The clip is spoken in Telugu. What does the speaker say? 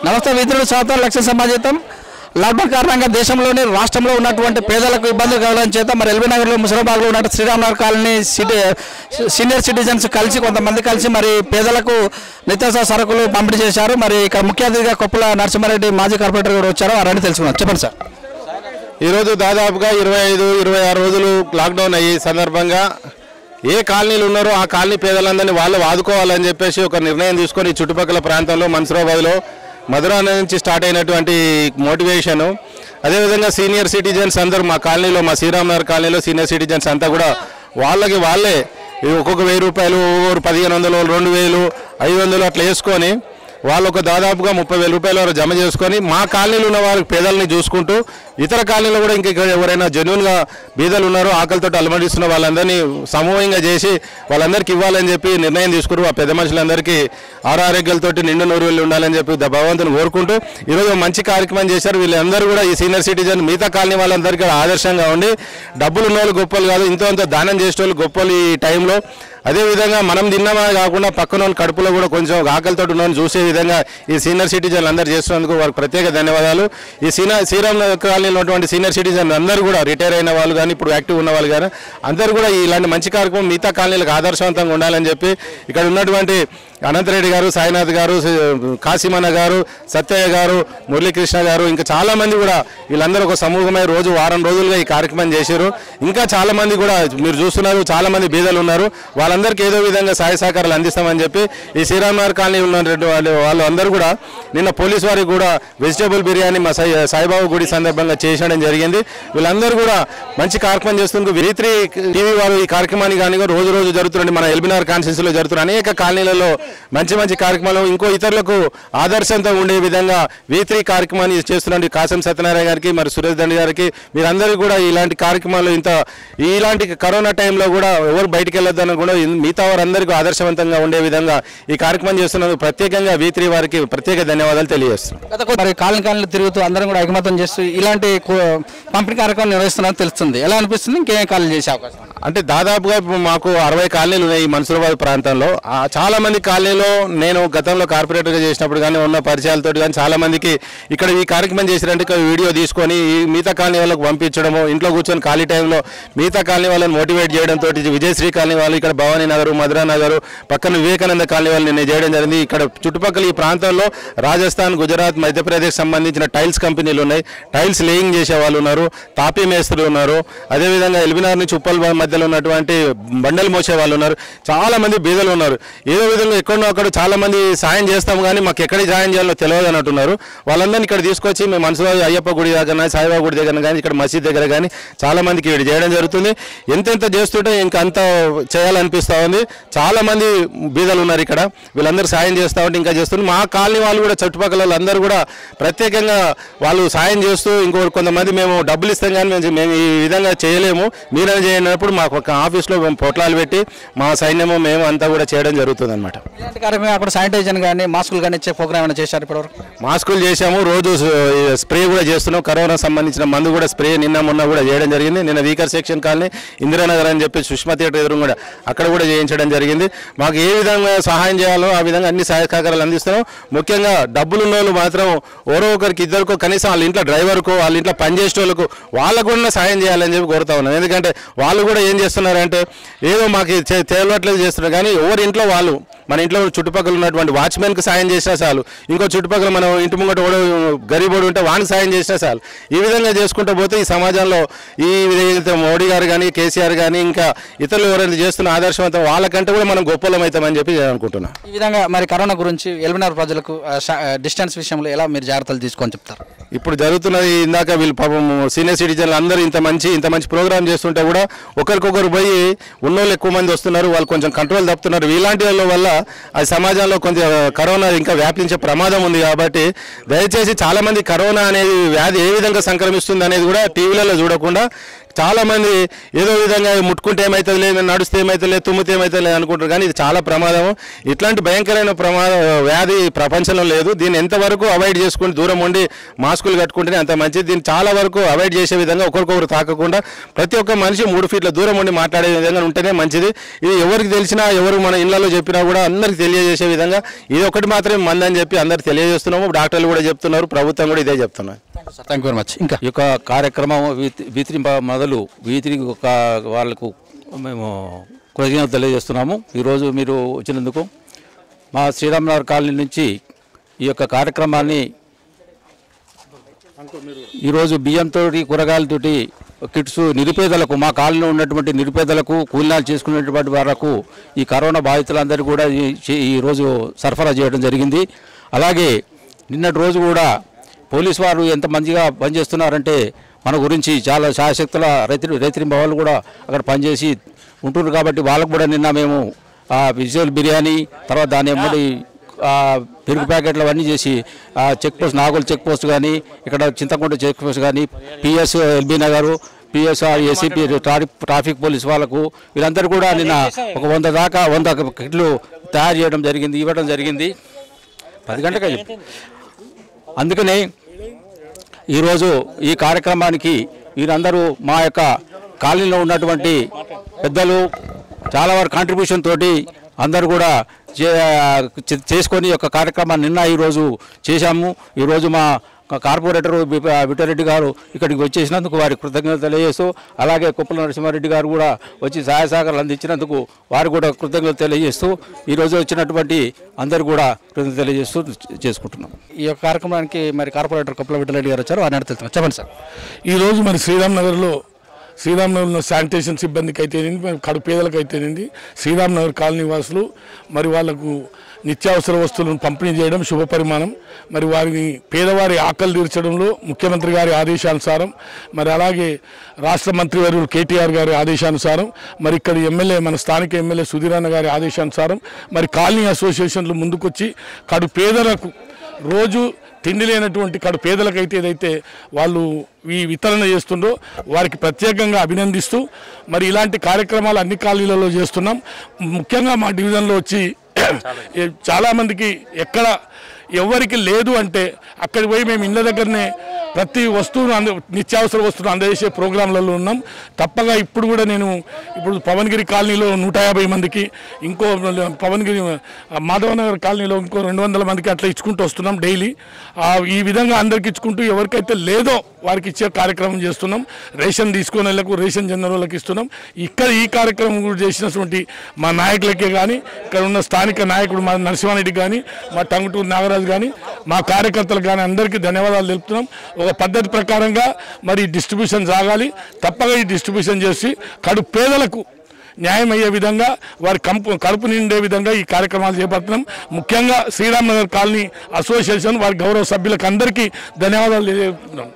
నమస్తే మిత్రులు, స్వాగతం. లక్ష్య సమాజం లాక్డౌన్ కారణంగా దేశంలోని రాష్ట్రంలో ఉన్నటువంటి పేదలకు ఇబ్బందులు కలగడం చేత మరి ఎల్బీ నగర్లో ముసరాబాద్లో ఉన్న శ్రీరామ్నగర్ కాలనీ సీనియర్ సిటిజన్స్ కొంతమంది కలిసి మరి పేదలకు నిత్యావసర సరుకులు పంపిణీ చేశారు. మరి ఇక్కడ ముఖ్య అతిథిగా కొప్పుల నరసింహారెడ్డి మాజీ కార్పొరేటర్ కూడా వచ్చారు. వారని తెలుసుకున్నారు. చెప్పండి సార్. ఈరోజు దాదాపుగా 25-26 రోజులు లాక్డౌన్ అయ్యే సందర్భంగా ఏ కాలనీలు ఉన్నారో ఆ కాలనీ పేదలందరినీ వాళ్ళు ఆదుకోవాలని చెప్పేసి ఒక నిర్ణయం తీసుకొని చుట్టుపక్కల ప్రాంతంలో మన్సూరాబాద్లో మధురా నుంచి స్టార్ట్ అయినటువంటి మోటివేషను, అదేవిధంగా సీనియర్ సిటిజన్స్ అందరూ మా కాలనీలో, మా శ్రీరామ్నగర్ కాలనీలో సీనియర్ సిటిజన్స్ అంతా కూడా వాళ్ళకి వాళ్ళే ఒక్కొక్క 1000 రూపాయలు, 1500, 2000, 500 అట్లా వేసుకొని వాళ్ళు ఒక దాదాపుగా 30,000 రూపాయల వరకు జమ చేసుకొని మా కాలనీలో ఉన్న వారికి పేదల్ని చూసుకుంటూ ఇతర కాలనీలో కూడా ఇంకా ఎవరైనా జెన్యున్గా బీదలు ఉన్నారో ఆకలితో అలమడిస్తున్న వాళ్ళందరినీ సమూహంగా చేసి వాళ్ళందరికీ ఇవ్వాలని చెప్పి నిర్ణయం తీసుకున్నారు. ఆ పెద్ద మనుషులందరికీ ఆరోగ్యాలతో నిండు నూరువేళ్ళు ఉండాలని చెప్పి భగవంతుని కోరుకుంటూ ఈరోజు మంచి కార్యక్రమం చేశారు. వీళ్ళందరూ కూడా ఈ సీనియర్ సిటిజన్ మిగతా కాలనీ వాళ్ళందరికీ ఆదర్శంగా ఉండి డబ్బులు ఉన్న వాళ్ళు గొప్పలు కాదు, ఇంత దానం చేసేవాళ్ళు గొప్పలు ఈ టైంలో. అదేవిధంగా మనం తిన్నామా కాకుండా పక్కన వాళ్ళు కడుపులో కూడా కొంచెం ఆకలితో ఉన్నామని చూసే విధంగా ఈ సీనియర్ సిటిజన్లు అందరూ చేస్తున్నందుకు వారికి ప్రత్యేక ధన్యవాదాలు. ఈ శ్రీరామ్నగర్ కాలనీలో ఉన్నటువంటి సీనియర్ సిటిజన్ అందరూ కూడా రిటైర్ అయిన వాళ్ళు కానీ ఇప్పుడు యాక్టివ్ ఉన్న వాళ్ళు కానీ అందరూ కూడా ఇలాంటి మంచి కార్యక్రమం మిగతా కాలనీలకు ఆదర్శవంతంగా ఉండాలని చెప్పి ఇక్కడ ఉన్నటువంటి అనంతరెడ్డి గారు, సాయినాథ్ గారు, కాసిమన్న గారు, సత్యయ్య గారు, మురళీకృష్ణ గారు ఇంకా చాలామంది కూడా వీళ్ళందరూ ఒక సమూహమై రోజు వారం రోజులుగా ఈ కార్యక్రమం చేశారు. ఇంకా చాలామంది కూడా మీరు చూస్తున్నారు, చాలామంది బీదలు ఉన్నారు. వాళ్ళందరికీ ఏదో విధంగా సహాయ సహకారాలు అందిస్తామని చెప్పి ఈ శ్రీరామ్నగర్ కాలనీ ఉన్నటువంటి వాళ్ళు అందరూ కూడా నిన్న పోలీసు వారికి కూడా వెజిటేబుల్ బిర్యానీ మా సాయిబాబా గుడి సందర్భంగా చేసడం జరిగింది. వీళ్ళందరూ కూడా మంచి కార్యక్రమం చేస్తున్నందుకు V3 టీవీ వారు ఈ కార్యక్రమాన్ని కానీ రోజు రోజు జరుగుతున్న మన ఎల్బీ నగర్ కాన్స్టిట్యూన్సీలో జరుగుతున్న అనేక కాలనీలలో మంచి కార్యక్రమాలు ఇంకో ఇతరులకు ఆదర్శంతో ఉండే విధంగా V3 కార్యక్రమాన్ని చేస్తున్న కాసం సత్యనారాయణ గారికి, మరి సురేష్ దండి గారికి, మీరందరూ కూడా ఇలాంటి కార్యక్రమాలు ఇలాంటి కరోనా టైంలో కూడా ఎవరు బయటికి వెళ్ళొద్దని కూడా మిగతా వారందరికీ ఆదర్శవంతంగా ఉండే విధంగా ఈ కార్యక్రమం చేస్తున్నందుకు ప్రత్యేకంగా V3 వారికి ప్రత్యేక ధన్యవాదాలు తెలియజేస్తున్నాం. మరి కాలనీ తిరుగుతూ అందరం కూడా ఐకమత్యం చేస్తూ ఇలాంటి పంపిణీ కార్యక్రమం నిర్వహిస్తున్నారని తెలుస్తుంది. ఎలా అనిపిస్తుంది? ఇంకేం కాలనీ చేసే అవకాశం? అంటే దాదాపుగా మాకు 60 కాలనీలు ఉన్నాయి ఈ మన్సూరాబాద్ ప్రాంతంలో. చాలా మంది కాలనీలో నేను గతంలో కార్పొరేటర్గా చేసినప్పుడు కానీ ఉన్న పరిచయాలతో కానీ చాలా మందికి ఇక్కడ ఈ కార్యక్రమం చేసినట్టు వీడియో తీసుకొని ఈ మిగతా కాలనీ వాళ్ళకి పంపించడము, ఇంట్లో కూర్చొని ఖాళీ టైంలో మిగతా కాలనీ వాళ్ళని మోటివేట్ చేయడంతో విజయశ్రీ కాలనీ వాళ్ళు, ఇక్కడ భవానీ నగర్, మధురా నగర్, పక్కన వివేకానంద కాలనీ వాళ్ళు నేను చేయడం జరిగింది. ఇక్కడ చుట్టుపక్కల ఈ ప్రాంతంలో రాజస్థాన్, గుజరాత్, మధ్యప్రదేశ్ సంబంధించిన టైల్స్ కంపెనీలు ఉన్నాయి. టైల్స్ లేయింగ్ చేసే వాళ్ళు ఉన్నారు, తాపీ మేస్త్రులు ఉన్నారు, అదేవిధంగా ఎల్బీనగర్ నుంచి ఉప్పల్ మధ్యలో ఉన్నటువంటి బండలు మోసే వాళ్ళు ఉన్నారు. చాలా మంది బీదలు ఉన్నారు. ఏదో విధంగా ఎక్కడో అక్కడ చాలా మంది సాయం చేస్తాం కానీ మాకు ఎక్కడ సాయం చేయాలో తెలియదు అని అంటున్నారు. వాళ్ళందరినీ ఇక్కడ తీసుకొచ్చి మేము మనసులో అయ్యప్ప గుడి దగ్గర, సాయిబాబా గుడి దగ్గర కానీ, ఇక్కడ మసీద్ దగ్గర కానీ చాలా మందికి ఇక్కడ చేయడం జరుగుతుంది. ఎంతెంత చేస్తుంటే ఇంకా అంత చేయాలనిపిస్తూ ఉంది. చాలా మంది బీదలు ఉన్నారు ఇక్కడ, వీళ్ళందరూ సాయం చేస్తూ ఉంటే ఇంకా చేస్తుంది. మా కాలనీ వాళ్ళు కూడా చుట్టుపక్కల వాళ్ళందరూ కూడా ప్రత్యేకంగా వాళ్ళు సాయం చేస్తూ కొంతమంది మేము డబ్బులు ఇస్తాం కానీ మేము ఈ విధంగా చేయలేము, మీరైనా చేయనప్పుడు మాకు ఒక ఆఫీస్లో మేము పొట్లాలు పెట్టి మా సైన్యము మేము అంతా కూడా చేయడం జరుగుతుంది అనమాట. ఇలాంటి కార్యక్రమం అక్కడ శానిటైజర్ కానీ మాస్కులు కానీ ఇచ్చే ప్రోగ్రామ్ ఏమైనా చేశారు? ఇప్పటివరకు మాస్కులు చేసాము, రోజు స్ప్రే కూడా చేస్తున్నాం. కరోనా సంబంధించిన మందు కూడా స్ప్రే నిన్న మొన్న కూడా చేయడం జరిగింది. నిన్న వీకర్ సెక్షన్ కాలనీ ఇందిరానగర్ అని చెప్పి సుష్మా థియేటర్ ఎదురు కూడా అక్కడ కూడా చేయించడం జరిగింది. మాకు ఏ విధంగా సహాయం చేయాలో ఆ విధంగా అన్ని సహాయ సహకారాలు అందిస్తున్నాం. ముఖ్యంగా డబ్బులున్న వాళ్ళు మాత్రం ఎవరో ఒకరికి ఇద్దరికో కనీసం వాళ్ళ ఇంట్లో డ్రైవర్కో, వాళ్ళ ఇంట్లో పనిచేసే వాళ్ళకు వాళ్ళకు కూడా సాయం చేయాలని చెప్పి కోరుతా ఉన్నాం. ఎందుకంటే వాళ్ళు కూడా ఏం చేస్తున్నారంటే ఏదో మాకు తెలియట్లేదు చేస్తున్నారు కానీ ఎవరి ఇంట్లో వాళ్ళు, మన ఇంట్లో చుట్టుపక్కల ఉన్నటువంటి వాచ్మెన్కి సాయం చేసినా చాలు, ఇంకో చుట్టుపక్కల మనం ఇంటి ముంగట గరీబోడు ఉంటే వానికి సాయం చేసినా చాలు. ఈ విధంగా చేసుకుంటూ పోతే ఈ సమాజంలో ఈ మోడీ గారు కానీ, కేసీఆర్ కానీ ఇంకా ఇతరులు ఎవరైనా చేస్తున్న ఆదర్శవంతం వాళ్ళకంటే కూడా మనం గొప్పలం అవుతామని చెప్పి అనుకుంటున్నాం. ఈ విధంగా మరి కరోనా గురించి ఎల్బీనగర్ ప్రజలకు డిస్టెన్స్ విషయంలో ఎలా మీరు జాగ్రత్తలు తీసుకొని చెప్తారు? ఇప్పుడు జరుగుతున్నది ఇందాక వీళ్ళు పాపం సీనియర్ సిటిజన్లు అందరూ ఇంత మంచి ప్రోగ్రామ్ చేస్తుంటే కూడా ఒకరికొకరు పోయి ఉన్నోళ్ళు ఎక్కువ మంది వస్తున్నారు, వాళ్ళు కొంచెం కంట్రోల్ తప్పుతున్నారు. ఇలాంటి వాళ్ళ వల్ల అది సమాజంలో కొంచెం కరోనా ఇంకా వ్యాపించే ప్రమాదం ఉంది. కాబట్టి దయచేసి చాలామంది కరోనా అనేది వ్యాధి ఏ విధంగా సంక్రమిస్తుంది అనేది కూడా టీవీలలో చూడకుండా చాలామంది ఏదో విధంగా ముట్టుకుంటే ఏమవుతుంది లేదు, నడిస్తే ఏమవుతుంది లేదు, తుమ్మితే ఏమవుతుంది లేదు అనుకుంటారు. కానీ ఇది చాలా ప్రమాదం. ఇట్లాంటి భయంకరమైన వ్యాధి ప్రపంచంలో లేదు. దీన్ని ఎంతవరకు అవాయిడ్ చేసుకుని దూరం ఉండి మాస్కులు కట్టుకుంటేనే అంత మంచిది. దీన్ని చాలా వరకు అవాయిడ్ చేసే విధంగా ఒకరికొకరు తాకకుండా ప్రతి ఒక్క మనిషి 3 ఫీట్ల దూరం ఉండి మాట్లాడే విధంగా ఉంటేనే మంచిది. ఇది ఎవరికి తెలిసినా, ఎవరు మన ఇళ్లలో చెప్పినా కూడా అందరికి తెలియజేసే విధంగా ఇది ఒకటి మాత్రమే మందని చెప్పి అందరికి తెలియజేస్తున్నాము. డాక్టర్లు కూడా చెప్తున్నారు, ప్రభుత్వం కూడా ఇదే చెప్తున్నారు. Thank you very much. ఇంకా ఈ యొక్క కార్యక్రమం వీతిని మొదలు వీతిని వాళ్ళకు మేము కృతజ్ఞతలు తెలియజేస్తున్నాము. ఈరోజు మీరు వచ్చినందుకు మా శ్రీరామనగర్ కాలనీ నుంచి ఈ యొక్క కార్యక్రమాన్ని ఈరోజు బియ్యంతో కూరగాయలతోటి కిట్స్ నిరుపేదలకు, మా కాలనీలో ఉన్నటువంటి నిరుపేదలకు, కూలీనాలు చేసుకునేటువంటి వాళ్లకు ఈ కరోనా బాధితులందరూ కూడా ఈరోజు సరఫరా చేయడం జరిగింది. అలాగే నిన్నటి రోజు కూడా పోలీసు వారు ఎంత మంచిగా పనిచేస్తున్నారంటే మన గురించి చాలా శాయశక్తుల రైతు వాళ్ళు కూడా అక్కడ పనిచేసి ఉంటున్నారు. కాబట్టి వాళ్ళకు కూడా నిన్న మేము విజువల్ బిర్యానీ, తర్వాత దాని ఎమ్మడి పెరుగు ప్యాకెట్లు అవన్నీ చేసి check post, Nagole check post కానీ, ఇక్కడ చింతకుంట చెక్ పోస్ట్ కానీ, PS LB Nagar, PSR, ACP, traffic police వాళ్ళకు వీళ్ళందరూ కూడా నిన్న ఒక 100 కిట్లు తయారు చేయడం జరిగింది, ఇవ్వడం జరిగింది 10 గంటలకు. అందుకనే ఈరోజు ఈ కార్యక్రమానికి వీరందరూ మా యొక్క కాలనీలో ఉన్నటువంటి పెద్దలు చాలా వరకు కాంట్రిబ్యూషన్ తోటి అందరూ కూడా చేసుకొని యొక్క కార్యక్రమాన్ని నిన్న ఈరోజు చేశాము. ఈరోజు మా కార్పొరేటర్ విఠారెడ్డి గారు ఇక్కడికి వచ్చేసినందుకు వారికి కృతజ్ఞతలు తెలియజేస్తూ, అలాగే కుప్పల నరసింహారెడ్డి గారు కూడా వచ్చి సహాయ సహకారాలు అందించినందుకు వారు కూడా కృతజ్ఞతలు తెలియజేస్తూ ఈరోజు వచ్చినటువంటి అందరూ కూడా కృతజ్ఞతలు తెలియజేస్తూ చేసుకుంటున్నాం. ఈ యొక్క కార్యక్రమానికి మరి కార్పొరేటర్ కుప్పల విఠారెడ్డి గారు వచ్చారు, వారిని అడుగుతున్నాం. చెప్పండి సార్. ఈరోజు మరి శ్రీరామనగర్లో శానిటేషన్ సిబ్బందికి అయితేనేది, కడుపు పేదలకు అయితేనేది, శ్రీరామనగర్ కాలనీ వాసులు మరి వాళ్లకు నిత్యావసర వస్తువులను పంపిణీ చేయడం శుభపరిమాణం. మరి వారిని పేదవారి ఆకలి తీర్చడంలో ముఖ్యమంత్రి గారి ఆదేశానుసారం, మరి అలాగే రాష్ట్ర మంత్రివర్యులు కేటీఆర్ గారి ఆదేశానుసారం, మరి ఇక్కడ ఎమ్మెల్యే, మన స్థానిక ఎమ్మెల్యే సుధీరన్న గారి ఆదేశానుసారం మరి కాలనీ అసోసియేషన్లు ముందుకొచ్చి కడు పేదలకు రోజు తిండి లేనటువంటి కడు పేదలకైతే ఏదైతే వాళ్ళు ఈ వితరణ చేస్తుండో వారికి ప్రత్యేకంగా అభినందిస్తూ మరి ఇలాంటి కార్యక్రమాలు అన్ని కాలనీలలో చేస్తున్నాం. ముఖ్యంగా మా డివిజన్లో వచ్చి చాలామందికి ఎక్కడ ఎవరికి లేదు అంటే అక్కడికి పోయి మేము ఇళ్ళ దగ్గరనే ప్రతి వస్తువును నిత్యావసర వస్తువును అందజేసే ప్రోగ్రాంలలో ఉన్నాం. తప్పగా ఇప్పుడు కూడా నేను పవన్గిరి కాలనీలో 150 మందికి, ఇంకో పవన్గిరి మాధవనగర్ కాలనీలో ఇంకో 200 మందికి అట్లా ఇచ్చుకుంటూ వస్తున్నాం డైలీ. ఈ విధంగా అందరికి ఇచ్చుకుంటూ ఎవరికైతే లేదో వారికి ఇచ్చే కార్యక్రమం చేస్తున్నాం. రేషన్ తీసుకునే వాళ్ళకు, రేషన్ జనరల్కి ఇస్తున్నాం. ఇక్కడ ఈ కార్యక్రమం కూడా చేసినటువంటి మా నాయకులకే కానీ, ఇక్కడ ఉన్న స్థానిక నాయకుడు మా నరసింహారెడ్డి కానీ, మా టంగుటూరు నాగరాజు కానీ, మా కార్యకర్తలకు కానీ అందరికీ ధన్యవాదాలు తెలుపుతున్నాం. ఒక పద్ధతి ప్రకారంగా మరి డిస్ట్రిబ్యూషన్ సాగాలి. తప్పగా ఈ డిస్ట్రిబ్యూషన్ చేసి కడుపు పేదలకు న్యాయం అయ్యే విధంగా, వారి కడుపు నిండే విధంగా ఈ కార్యక్రమాలు చేపడుతున్నాం. ముఖ్యంగా శ్రీరామనగర్ కాలనీ అసోసియేషన్ వారి గౌరవ సభ్యులకు అందరికీ ధన్యవాదాలు తెలియజేస్తున్నాం.